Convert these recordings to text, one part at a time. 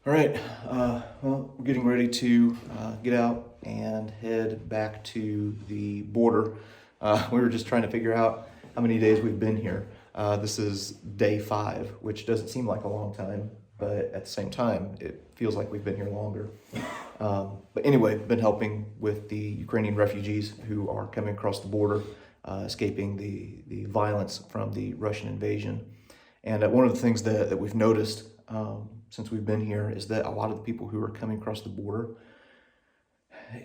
All right, well, we're getting ready to get out and head back to the border. We were just trying to figure out how many days we've been here. This is day 5, which doesn't seem like a long time, but at the same time, it feels like we've been here longer. But anyway, been helping with the Ukrainian refugees who are coming across the border, escaping the violence from the Russian invasion. And one of the things that we've noticed since we've been here is that a lot of the people who are coming across the border,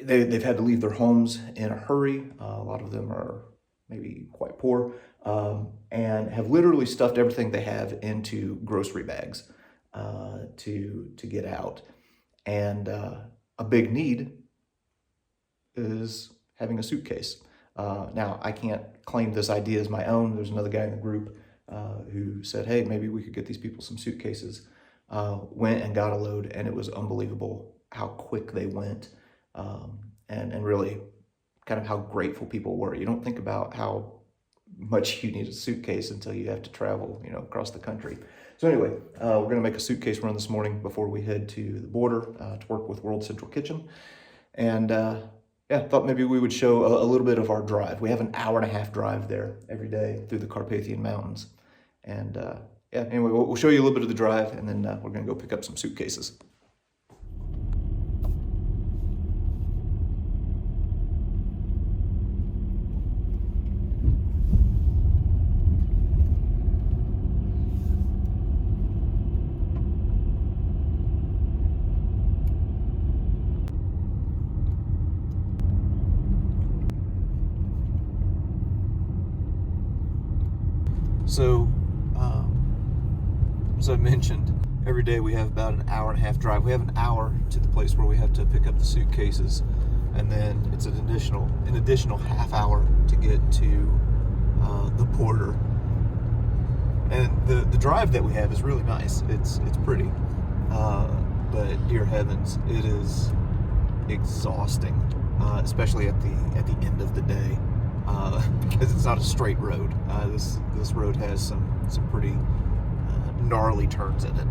they've had to leave their homes in a hurry. A lot of them are maybe quite poor and have literally stuffed everything they have into grocery bags to get out. And a big need is having a suitcase. Now, I can't claim this idea as my own. There's another guy in the group who said, hey, maybe we could get these people some suitcases. Went and got a load, and it was unbelievable how quick they went, and really kind of how grateful people were. You don't think about how much you need a suitcase until you have to travel, across the country. So anyway, we're going to make a suitcase run this morning before we head to the border to work with World Central Kitchen. And thought maybe we would show a little bit of our drive. We have an hour-and-a-half drive there every day through the Carpathian Mountains. And anyway, we'll show you a little bit of the drive, and then we're going to go pick up some suitcases. So, as I mentioned, every day we have about an hour-and-a-half drive. We have an hour to the place where we have to pick up the suitcases, and then it's an additional half hour to get to the border. And the drive that we have is really nice. It's pretty, but dear heavens, it is exhausting, especially at the end of the day. Because it's not a straight road. This road has some pretty gnarly turns in it.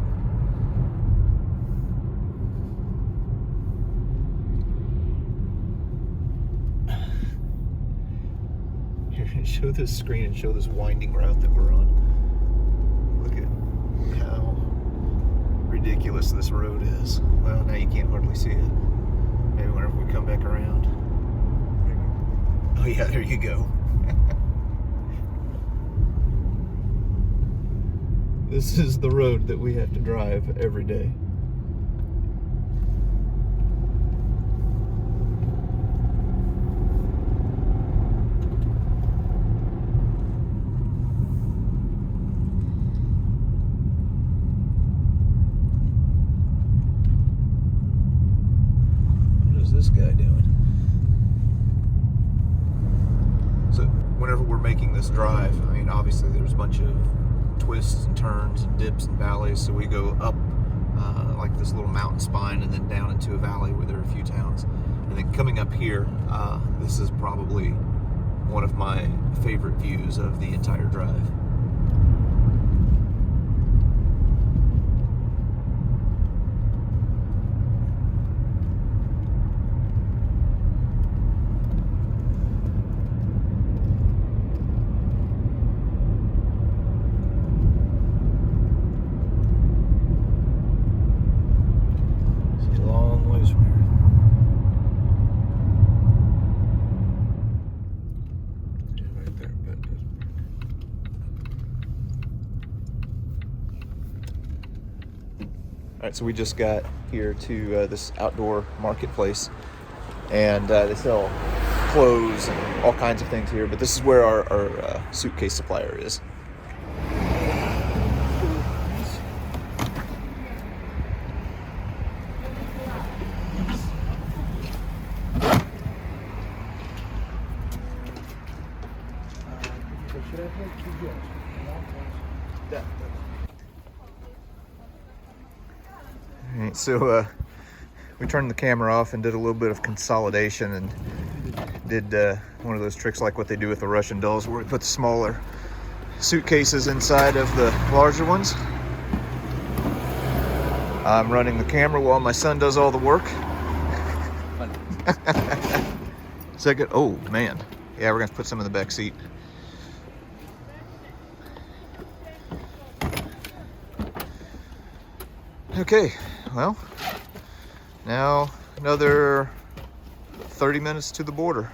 Here, show this screen and show this winding route that we're on. Look at how ridiculous this road is. Well, now you can't hardly see it. Maybe whenever we come back around. Oh yeah, there you go. This is the road that we have to drive every day. What is this guy doing? Whenever we're making this drive, I mean, obviously there's a bunch of twists and turns and dips and valleys, so we go up like this little mountain spine and then down into a valley where there are a few towns. And then coming up here, this is probably one of my favorite views of the entire drive. All right, so we just got here to this outdoor marketplace, and they sell clothes and all kinds of things here, but this is where our suitcase supplier is. All right, so we turned the camera off and did a little bit of consolidation and did one of those tricks like what they do with the Russian dolls, where we put the smaller suitcases inside of the larger ones. I'm running the camera while my son does all the work. Second, oh man. Yeah, we're gonna put some in the back seat. Okay, well, now another 30 minutes to the border.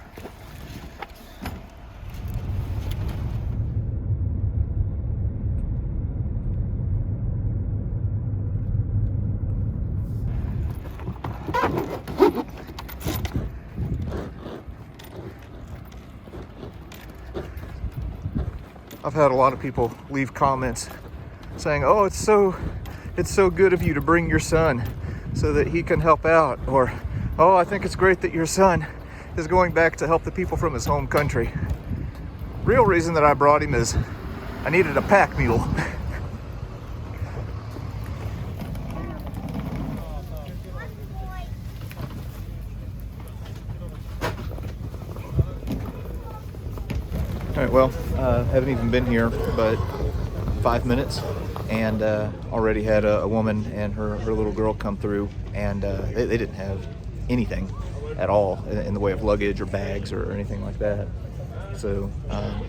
I've had a lot of people leave comments saying, oh, it's so good of you to bring your son so that he can help out, or, oh, I think it's great that your son is going back to help the people from his home country. Real reason that I brought him is I needed a pack mule. All right, well, haven't even been here but 5 minutes, and already had a woman and her little girl come through, and they didn't have anything at all in the way of luggage or bags or anything like that. So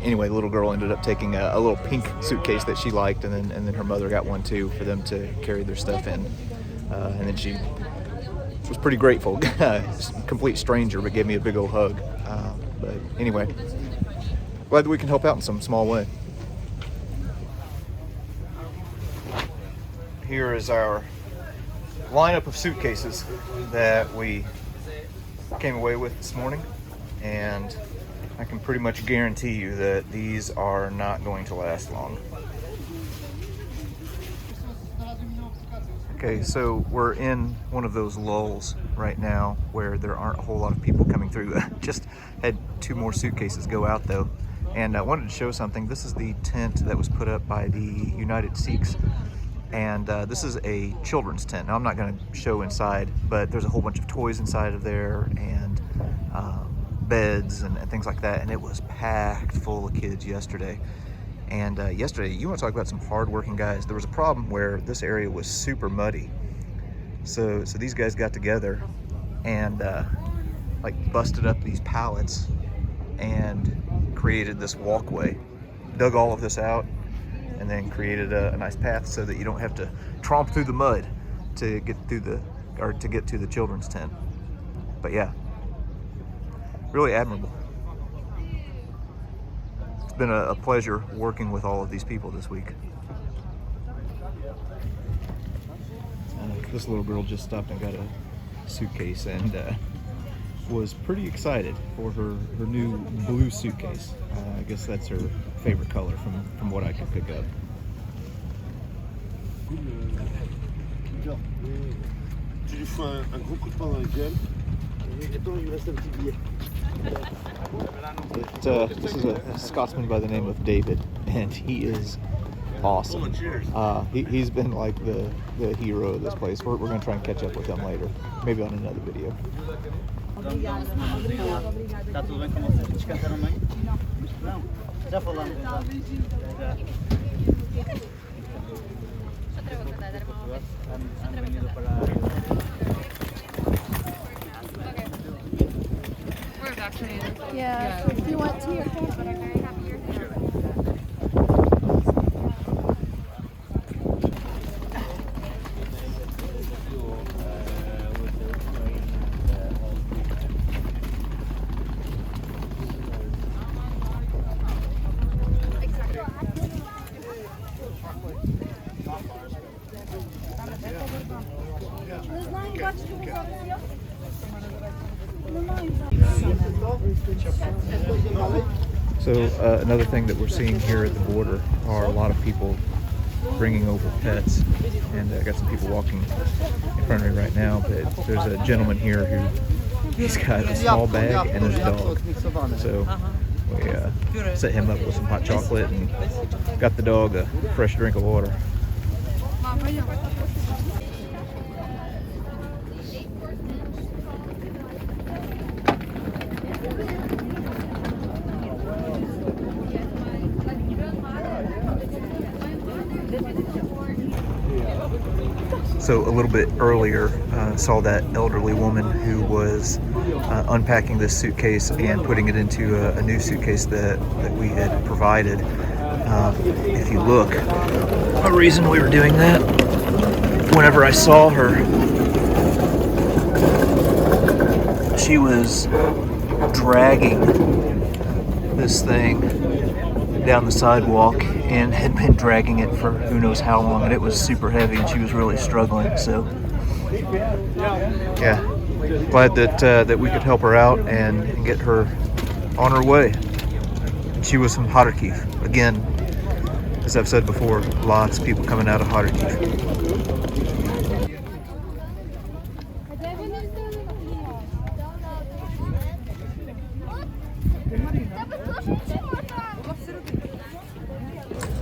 anyway, the little girl ended up taking a little pink suitcase that she liked, and then her mother got one too for them to carry their stuff in, and then she was pretty grateful. Complete stranger, but gave me a big old hug. But anyway, glad that we can help out in some small way. Here is our lineup of suitcases that we came away with this morning, and I can pretty much guarantee you that these are not going to last long. Okay, so we're in one of those lulls right now where there aren't a whole lot of people coming through. Just had 2 more suitcases go out though, and I wanted to show something. This is the tent that was put up by the United Sikhs, and this is a children's tent. Now I'm not going to show inside, but there's a whole bunch of toys inside of there, and beds and things like that, and it was packed full of kids yesterday. And yesterday, you want to talk about some hard-working guys. There was a problem where this area was super muddy, so these guys got together and like busted up these pallets and created this walkway, dug all of this out, and then created a nice path so that you don't have to tromp through the mud to get through to get to the children's tent. But yeah, really admirable. It's been a pleasure working with all of these people this week. This little girl just stopped and got a suitcase and was pretty excited for her new blue suitcase. I guess that's her favorite color from what I could pick up. Tu lui fais un gros coup de poing dans la gueule. Et attends, il lui reste un petit billet. This is a Scotsman by the name of David, and he is awesome. He's been like the hero of this place. We're going to try and catch up with him later, maybe on another video. Está tudo bem com vocês? Descansaram bem? Não? Já falamos então. Han venido para... We're vaccinated. Yeah. Do you want tea or coffee? But I'm very happy you're here. So another thing that we're seeing here at the border are a lot of people bringing over pets, and I got some people walking in front of me right now, but there's a gentleman here he's got a small bag and there's a dog. So we set him up with some hot chocolate and got the dog a fresh drink of water. So a little bit earlier, saw that elderly woman who was unpacking this suitcase and putting it into a new suitcase that we had provided. If you look, a reason we were doing that, whenever I saw her, she was dragging this thing down the sidewalk and had been dragging it for who knows how long, and it was super heavy and she was really struggling. So yeah, glad that we could help her out and get her on her way. She was from Kharkiv. Again, as I've said before, lots of people coming out of Kharkiv.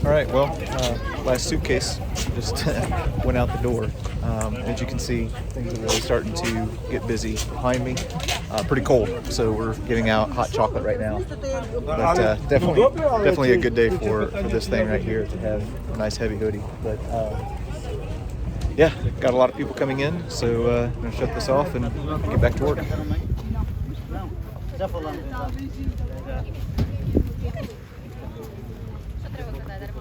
All right, well, last suitcase just went out the door. As you can see, things are really starting to get busy behind me. Pretty cold, so we're giving out hot chocolate right now. But definitely a good day for this thing right here to have a nice heavy hoodie. But yeah, got a lot of people coming in, so I'm gonna shut this off and get back to work. Що треба казати?